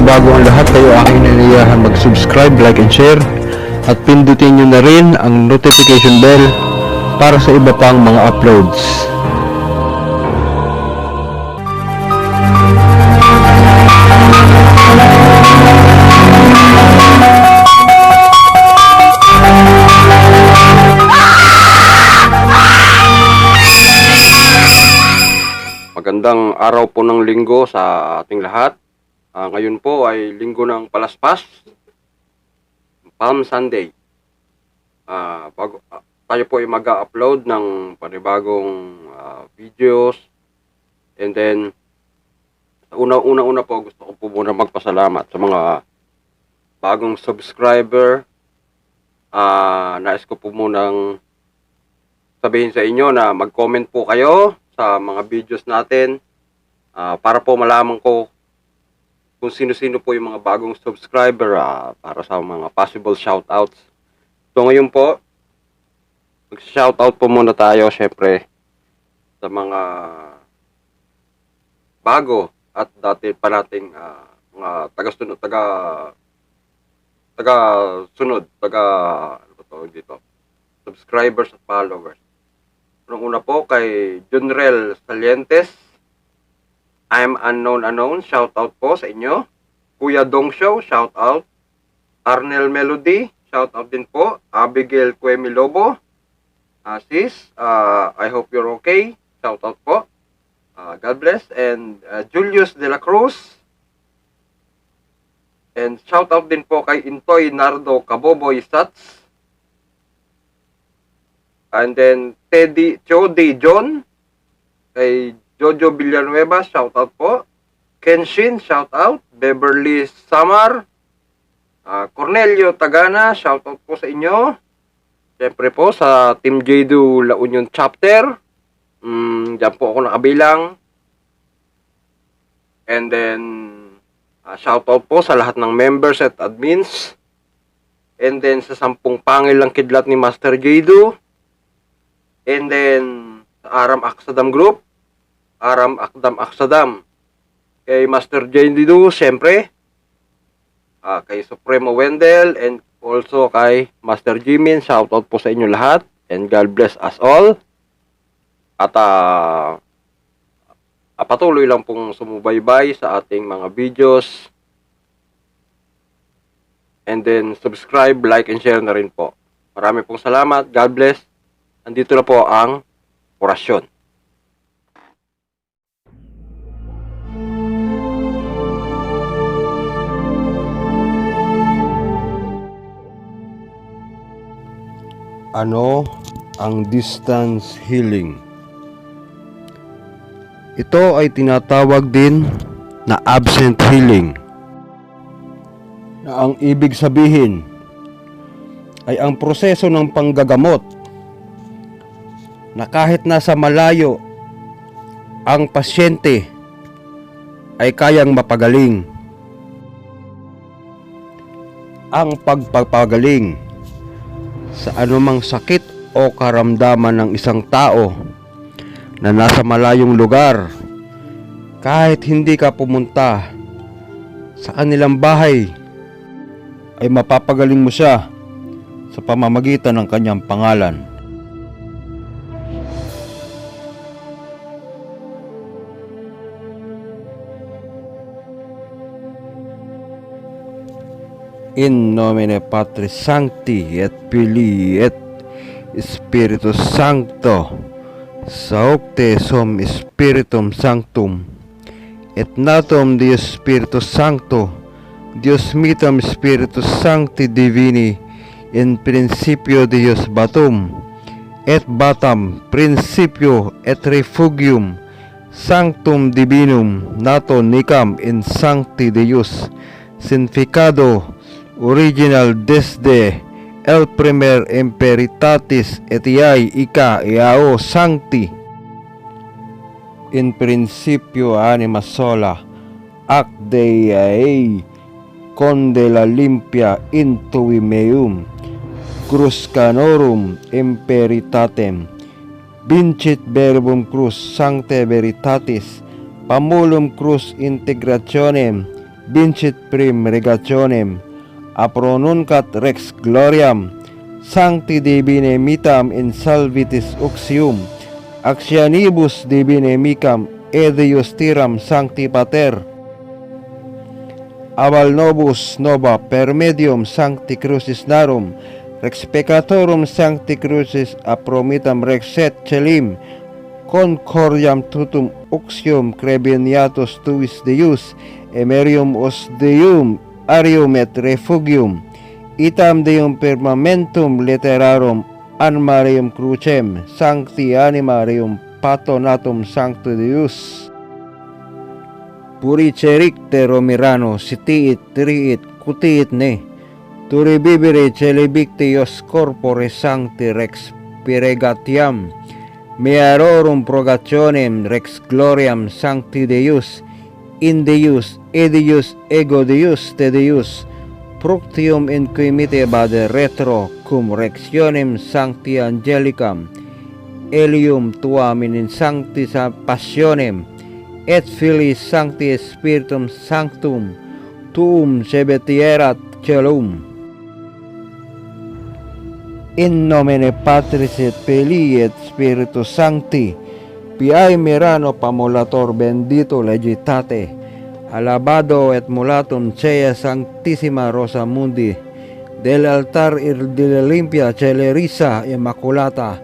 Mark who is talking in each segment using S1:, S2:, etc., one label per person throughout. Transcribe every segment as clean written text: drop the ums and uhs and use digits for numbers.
S1: bago ang lahat, kayo aking naniyahan mag-subscribe, like and share at pindutin nyo na rin ang notification bell para sa iba pang mga uploads. Magandang araw po ng linggo sa ating lahat. Ngayon po ay linggo ng Palaspas, Palm Sunday. Tayo po ay mag-upload ng panibagong videos. And then, una po gusto ko po muna magpasalamat sa mga bagong subscriber. Nais ko po munang sabihin sa inyo na mag-comment po kayo sa mga videos natin para po malaman ko kung sino-sino po yung mga bagong subscriber para sa mga possible shoutouts. So ngayon po, mag-shoutout po muna tayo syempre sa mga bago at dati pa nating mga taga-sunod, ano ba tawag dito? Subscribers at followers. Unang-una po kay Junrel Salientes, I'm unknown, shout out po sa inyo. Kuya Dong Show, shout out. Arnel Melody, shout out din po. Abigail Cuemi Lobo, sis, I hope you're okay, shout out po. God bless. And Julius De La Cruz, and shout out din po kay Intoy Nardo Kaboboy Sats. And then Chody John, kay Jojo Villanueva, shout out po. Kenshin, shout out. Beverly Samar, Cornelio Tagana, shout out po sa inyo. Siyempre po sa Team Jedu La Union Chapter, diyan po ako nakabilang. And then shout out po sa lahat ng members at admins. And then sa 10 pangil lang kidlat ni Master Jedu. And then sa Aram Aksadam Group, Aram Akdam Aksadam, kay Master Jedu, siyempre, kay Supremo Wendell, and also kay Master Jimin. Shoutout po sa inyo lahat, and God bless us all. At patuloy lang pong sumubaybay sa ating mga videos. And then subscribe, like, and share na rin po. Marami pong salamat. God bless. Andito na po ang orasyon. Ano ang distance healing? Ito ay tinatawag din na absent healing, na ang ibig sabihin ay ang proseso ng panggagamot na kahit nasa malayo ang pasyente ay kayang mapagaling. Ang pagpapagaling sa anumang sakit o karamdaman ng isang tao na nasa malayong lugar, kahit hindi ka pumunta sa kanilang bahay, ay mapapagaling mo siya sa pamamagitan ng kanyang pangalan. In nomine Patris Sancti et Filii et Spiritus Sancto, saucte sum Spiritum Sanctum, et natum Deus Spiritus Sancto, Deus mitum Spiritus Sancti Divini, in principio Deus batum, et batam principio et refugium Sanctum Divinum, nato nicam in Sancti Deus, significado original desde el primer imperitatis etiae ica eao sancti, in principio anima sola ac Dei conde la limpia intui meum cruscanorum imperitatem vincit verbum crus sancte veritatis pamulum crus integrationem
S2: vincit prim regationem, apronuncat rex gloriam, sancti divine mitam in salvitis uxium, actionibus divine micam, Deus tiram sancti pater, aval nobus nova per medium sancti crucis narum, rex peccatorum sancti crucis apromitam rexet celim, concordiam tutum uxium crebeniatus tuis Deus, emerium os Deum arium et refugium, itam Deum firmamentum literarum an Marium crucem, sancti animarium patonatum sancto Deus. Puricericte Romirano, sitiit, triit, cutiit ne, turibibere celebictios corpore sancti rex piregatiam, mearorum progationem rex gloriam sancti Deus, in Deus, Deus, ego Deus, te Deus, fructium inquimite bade retro, cum rectionem sancti angelicam, elium tuam in sancti passionem, et Filii sancti Spiritum sanctum, tuum sebetierat celum. In nomine Patris et Filii et Spiritus Sancti, piae mirano pamulator bendito legitate, alabado et mulatum cea sanctissima rosa mundi, del altar de la limpia celerisa immaculata,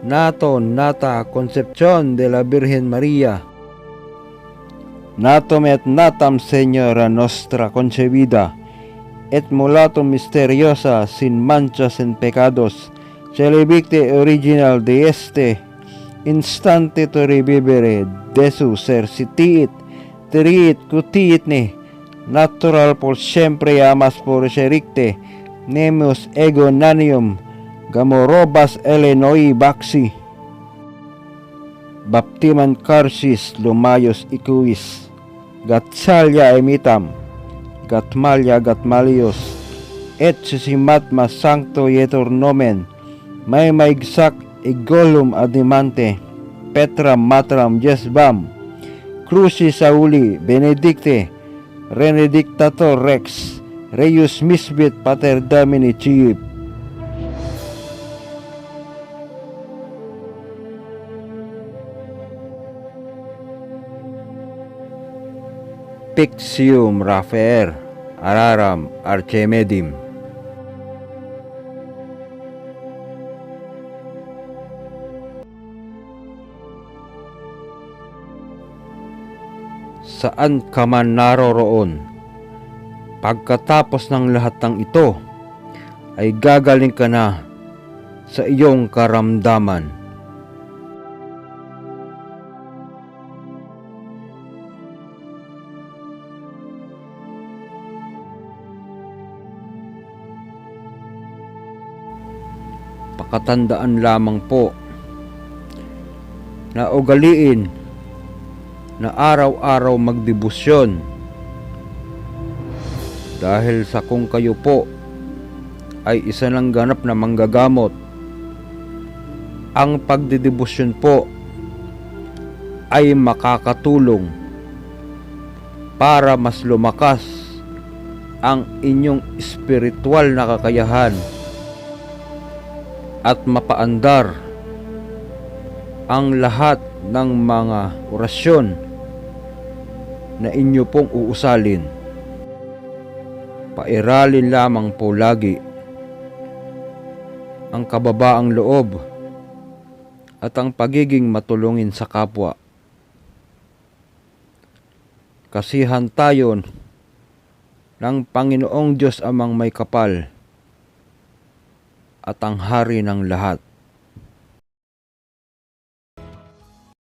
S2: naton nata concepcion de la Virgen María, natum et natam Señora nostra concebida, et mulatum misteriosa sin mancha sin pecados, celebicte original de este, instante to revivere, desu ser sitiit, triit, cutiit ne, natural por siempre amas por sericte, nemus ego nanium, gamorobas elenoi baxi, baptiman carsis lumayos icuis, gatsalya emitam, gatmalya gatmalios, et sisimatma sancto ietur nomen, may maigsak igolum adimante, Petra matram jesbam, cruci Sauli benedicte, renedictator rex, reius misbit pater damini ciip. Pixium Raphael, Araram Archimedim. Saan ka man naroroon, pagkatapos ng lahat ng ito, ay gagaling ka na sa iyong karamdaman. Pakatandaan lamang po na ugaliin na araw-araw magdebosyon, dahil sa kung kayo po ay isa ng ganap na manggagamot, ang pagdedebosyon po ay makakatulong para mas lumakas ang inyong espiritual na kakayahan at mapaandar ang lahat ng mga orasyon na inyo pong uusalin. Pairalin lamang po lagi ang kababaang loob at ang pagiging matulungin sa kapwa. Kasihan tayo ng Panginoong Diyos amang may kapal at ang hari ng lahat.